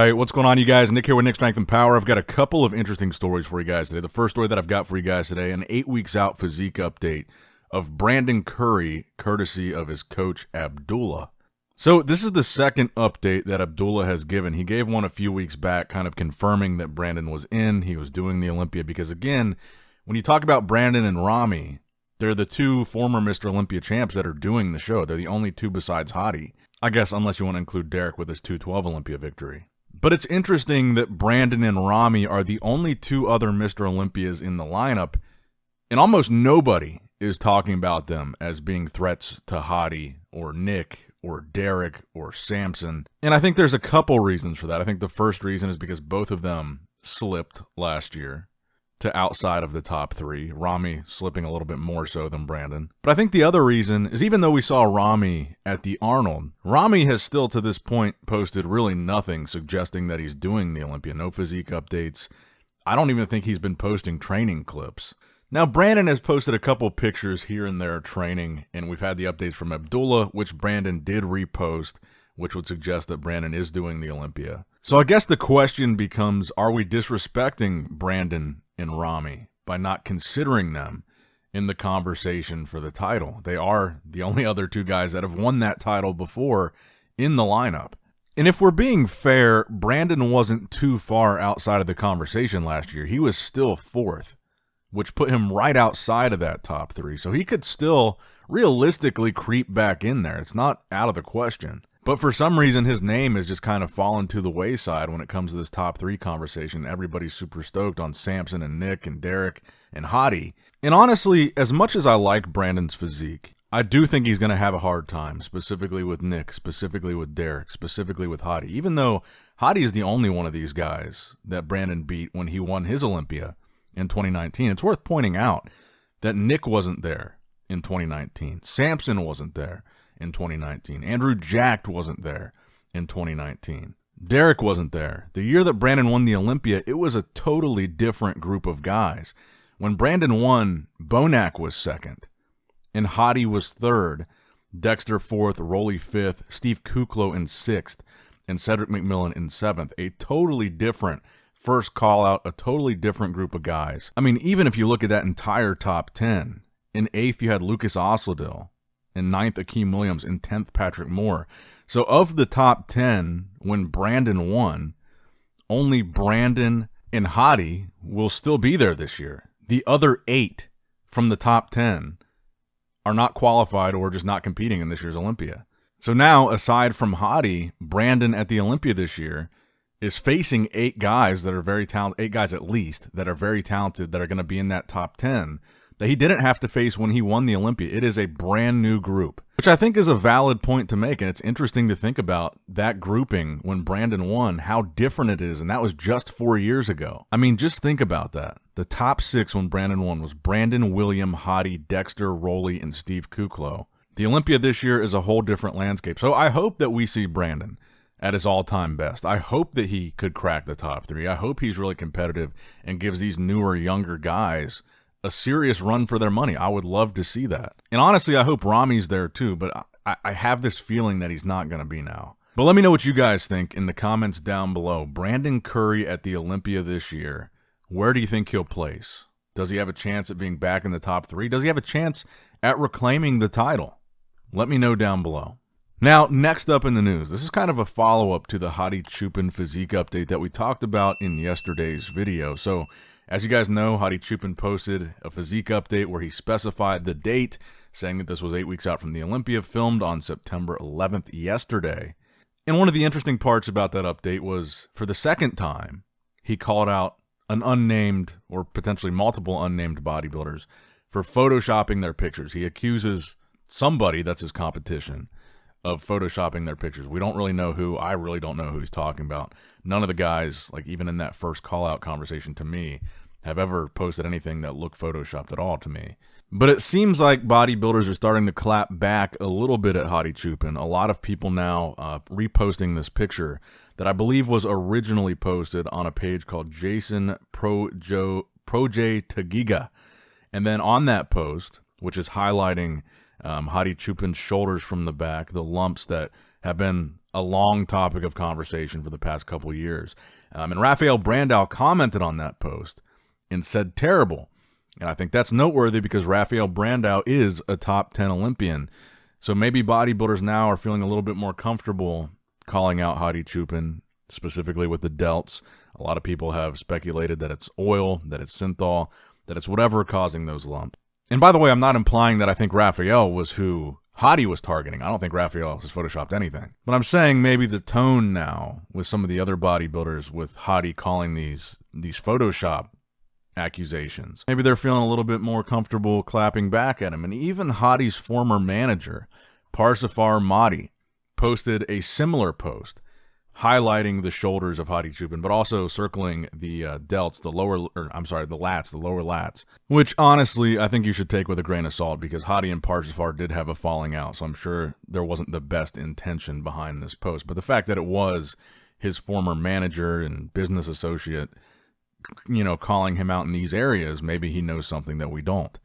right, what's going on, you guys? Nick here with Nick Strength and Power. I've got a couple of interesting stories for you guys today. The first story that I've got for you guys today, an 8 weeks out physique update of Brandon Curry, courtesy of his coach, Abdullah. So this is the second update that Abdullah has given. He gave one a few weeks back, kind of confirming that Brandon was in, he was doing the Olympia, because again, when you talk about Brandon and Rami, they're the two former Mr. Olympia champs that are doing the show. They're the only two besides Hadi. I guess unless you want to include Derek with his 212 Olympia victory. But it's interesting that Brandon and Rami are the only two other Mr. Olympias in the lineup, and almost nobody is talking about them as being threats to Hadi or Nick or Derek or Samson. And I think there's a couple reasons for that. I think the first reason is because both of them slipped last year to outside of the top three, Rami slipping a little bit more so than Brandon. But I think the other reason is even though we saw Rami at the Arnold, Rami has still to this point posted really nothing suggesting that he's doing the Olympia. No physique updates. I don't even think he's been posting training clips. Now, Brandon has posted a couple pictures here and there training, and we've had the updates from Abdullah, which Brandon did repost, which would suggest that Brandon is doing the Olympia. So I guess the question becomes, are we disrespecting Brandon and Rami by not considering them in the conversation for the title? They are the only other two guys that have won that title before in the lineup. And if we're being fair, Brandon wasn't too far outside of the conversation last year. He was still fourth, which put him right outside of that top three. So he could still realistically creep back in there. It's not out of the question. But for some reason, his name has just kind of fallen to the wayside when it comes to this top three conversation. Everybody's super stoked on Samson and Nick and Derek and Hadi. And honestly, as much as I like Brandon's physique, I do think he's going to have a hard time, specifically with Nick, specifically with Derek, specifically with Hadi. Even though Hadi is the only one of these guys that Brandon beat when he won his Olympia in 2019. It's worth pointing out that Nick wasn't there in 2019. Samson wasn't there in 2019. Andrew Jacked wasn't there in 2019. Derek wasn't there. The year that Brandon won the Olympia, it was a totally different group of guys. When Brandon won, Bonac was second, and Hadi was third, Dexter fourth, Rolly fifth, Steve Kuklo in sixth, and Cedric McMillan in seventh. A totally different first call out, a totally different group of guys. I mean, even if you look at that entire top 10, in eighth you had Lucas Osladil, in ninth, Akeem Williams, in 10th, Patrick Moore. So of the top 10, when Brandon won, only Brandon and Hadi will still be there this year. The other 8 from the top 10 are not qualified or just not competing in this year's Olympia. So now, aside from Hadi, Brandon at the Olympia this year is facing 8 guys that are very talented, 8 guys at least, that are very talented, that are going to be in that top 10, that he didn't have to face when he won the Olympia. It is a brand new group, which I think is a valid point to make, and it's interesting to think about that grouping when Brandon won, how different it is, and that was just 4 years ago. I mean, just think about that. The top 6 when Brandon won was Brandon, William, Hadi, Dexter, Rolly, and Steve Kuklo. The Olympia this year is a whole different landscape, so I hope that we see Brandon at his all-time best. I hope that he could crack the top 3. I hope he's really competitive and gives these newer, younger guys a serious run for their money. I would love to see that. And honestly, I hope Rami's there too, but I have this feeling that he's not going to be now. But let me know what you guys think in the comments down below. Brandon Curry at the Olympia this year, where do you think he'll place? Does he have a chance at being back in the top 3? Does he have a chance at reclaiming the title? Let me know down below. Now, next up in the news, this is kind of a follow-up to the Hadi Choopan physique update that we talked about in yesterday's video. So, as you guys know, Hadi Choopan posted a physique update where he specified the date, saying that this was 8 weeks out from the Olympia, filmed on September 11th yesterday. And one of the interesting parts about that update was, for the second time, he called out an unnamed, or potentially multiple unnamed bodybuilders for photoshopping their pictures. He accuses somebody, that's his competition, of photoshopping their pictures. We don't really know who. I really don't know who he's talking about. None of the guys, like even in that first call-out conversation to me, have ever posted anything that looked photoshopped at all to me. But it seems like bodybuilders are starting to clap back a little bit at Hadi Choopan. A lot of people now reposting this picture that I believe was originally posted on a page called Jason Proje Tagiga. And then on that post, which is highlighting Hadi Choopan's shoulders from the back, the lumps that have been a long topic of conversation for the past couple years. And Rafael Brandao commented on that post and said terrible. And I think that's noteworthy because Rafael Brandao is a top 10 Olympian. So maybe bodybuilders now are feeling a little bit more comfortable calling out Hadi Choopan, specifically with the delts. A lot of people have speculated that it's oil, that it's synthol, that it's whatever causing those lumps. And by the way, I'm not implying that I think Rafael was who Hadi was targeting. I don't think Rafael has photoshopped anything. But I'm saying maybe the tone now with some of the other bodybuilders, with Hadi calling these Photoshop accusations, maybe they're feeling a little bit more comfortable clapping back at him. And even Hadi's former manager, Parsifar Mahdi, posted a similar post highlighting the shoulders of Hadi Choopan, but also circling the delts, the lats, the lower lats, which honestly I think you should take with a grain of salt because Hadi and Parsifar did have a falling out, so I'm sure there wasn't the best intention behind this post. But the fact that it was his former manager and business associate, you know, calling him out in these areas, maybe he knows something that we don't.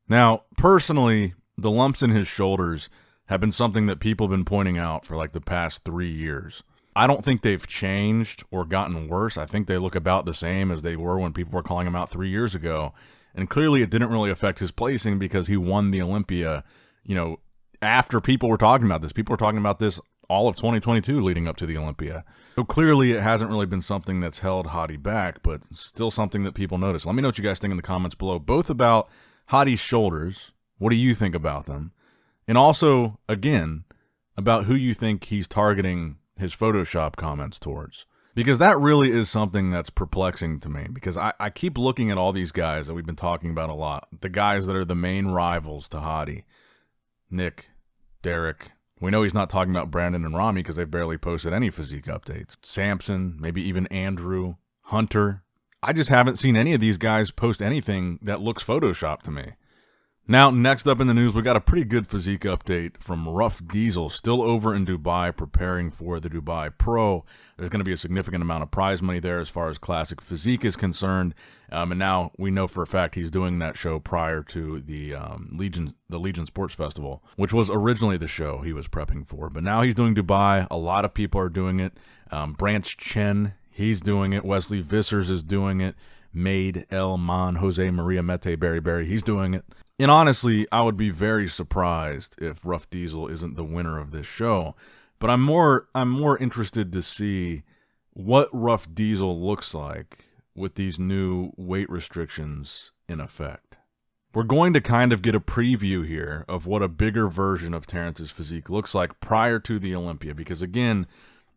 Now, personally, the lumps in his shoulders have been something that people have been pointing out for like the past 3 years. I don't think they've changed or gotten worse. I think they look about the same as they were when people were calling him out 3 years ago. And clearly it didn't really affect his placing because he won the Olympia, you know, after people were talking about this. People were talking about this all of 2022 leading up to the Olympia. So clearly it hasn't really been something that's held Hadi back, but still something that people notice. Let me know what you guys think in the comments below, both about Hadi's shoulders. What do you think about them? And also, again, about who you think he's targeting his Photoshop comments towards. Because that really is something that's perplexing to me. Because I keep looking at all these guys that we've been talking about a lot. The guys that are the main rivals to Hadi. Nick, Derek. We know he's not talking about Brandon and Rami because they've barely posted any physique updates. Samson, maybe even Andrew, Hunter. I just haven't seen any of these guys post anything that looks Photoshopped to me. Now, next up in the news, we got a pretty good physique update from Ruff Diesel, still over in Dubai preparing for the Dubai Pro. There's going to be a significant amount of prize money there as far as classic physique is concerned. And now we know for a fact he's doing that show prior to the Legion Sports Festival, which was originally the show he was prepping for. But now he's doing Dubai. A lot of people are doing it. Branch Chen, he's doing it. Wesley Vissers is doing it. Made El Man, Jose Maria Mete Berry, he's doing it. And honestly, I would be very surprised if Ruff Diesel isn't the winner of this show. But I'm more interested to see what Ruff Diesel looks like with these new weight restrictions in effect. We're going to kind of get a preview here of what a bigger version of Terrence's physique looks like prior to the Olympia. Because again,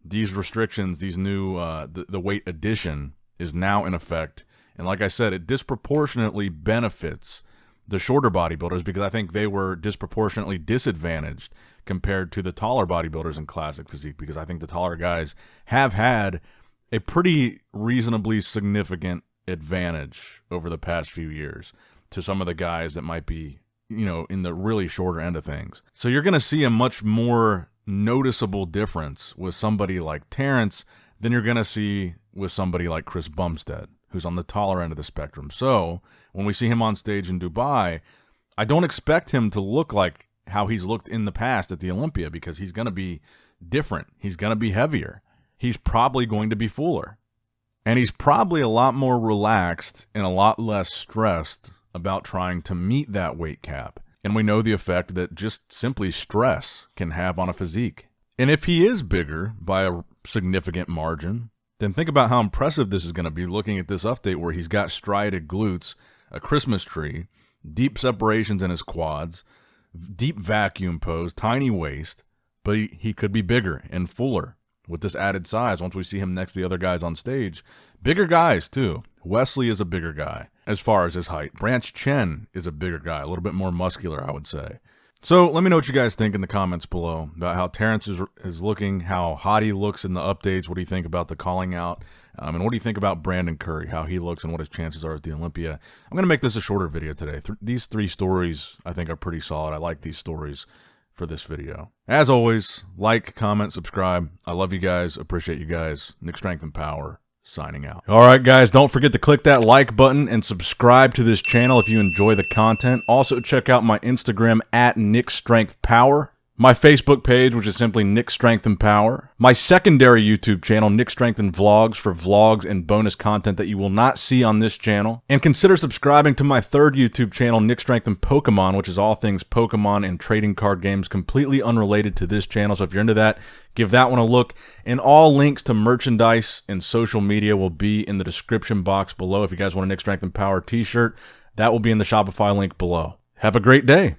these restrictions, these new, the weight addition is now in effect. And like I said, it disproportionately benefits the shorter bodybuilders because I think they were disproportionately disadvantaged compared to the taller bodybuilders in classic physique, because I think the taller guys have had a pretty reasonably significant advantage over the past few years to some of the guys that might be, you know, in the really shorter end of things. So you're going to see a much more noticeable difference with somebody like Terrence than you're going to see with somebody like Chris Bumstead, who's on the taller end of the spectrum. So when we see him on stage in Dubai, I don't expect him to look like how he's looked in the past at the Olympia, because he's going to be different. He's going to be heavier. He's probably going to be fuller. And he's probably a lot more relaxed and a lot less stressed about trying to meet that weight cap. And we know the effect that just simply stress can have on a physique. And if he is bigger by a significant margin, then think about how impressive this is going to be looking at this update where he's got striated glutes, a Christmas tree, deep separations in his quads, deep vacuum pose, tiny waist, but he could be bigger and fuller with this added size once we see him next to the other guys on stage. Bigger guys, too. Wesley is a bigger guy as far as his height. Branch Chen is a bigger guy, a little bit more muscular, I would say. So let me know what you guys think in the comments below about how Terrence is looking, how Hadi looks in the updates. What do you think about the calling out? And what do you think about Brandon Curry, how he looks and what his chances are at the Olympia? I'm going to make this a shorter video today. These 3 stories I think are pretty solid. I like these stories for this video. As always, like, comment, subscribe. I love you guys. Appreciate you guys. Nick Strength and Power signing out. All right, guys, don't forget to click that like button and subscribe to this channel if you enjoy the content. Also, check out my Instagram at NickStrengthPower. my Facebook page, which is simply Nick Strength and Power, my secondary YouTube channel, Nick Strength and Vlogs, for vlogs and bonus content that you will not see on this channel, and consider subscribing to my third YouTube channel, Nick Strength and Pokemon, which is all things Pokemon and trading card games, completely unrelated to this channel. So if you're into that, give that one a look. And all links to merchandise and social media will be in the description box below. If you guys want a Nick Strength and Power t-shirt, that will be in the Shopify link below. Have a great day.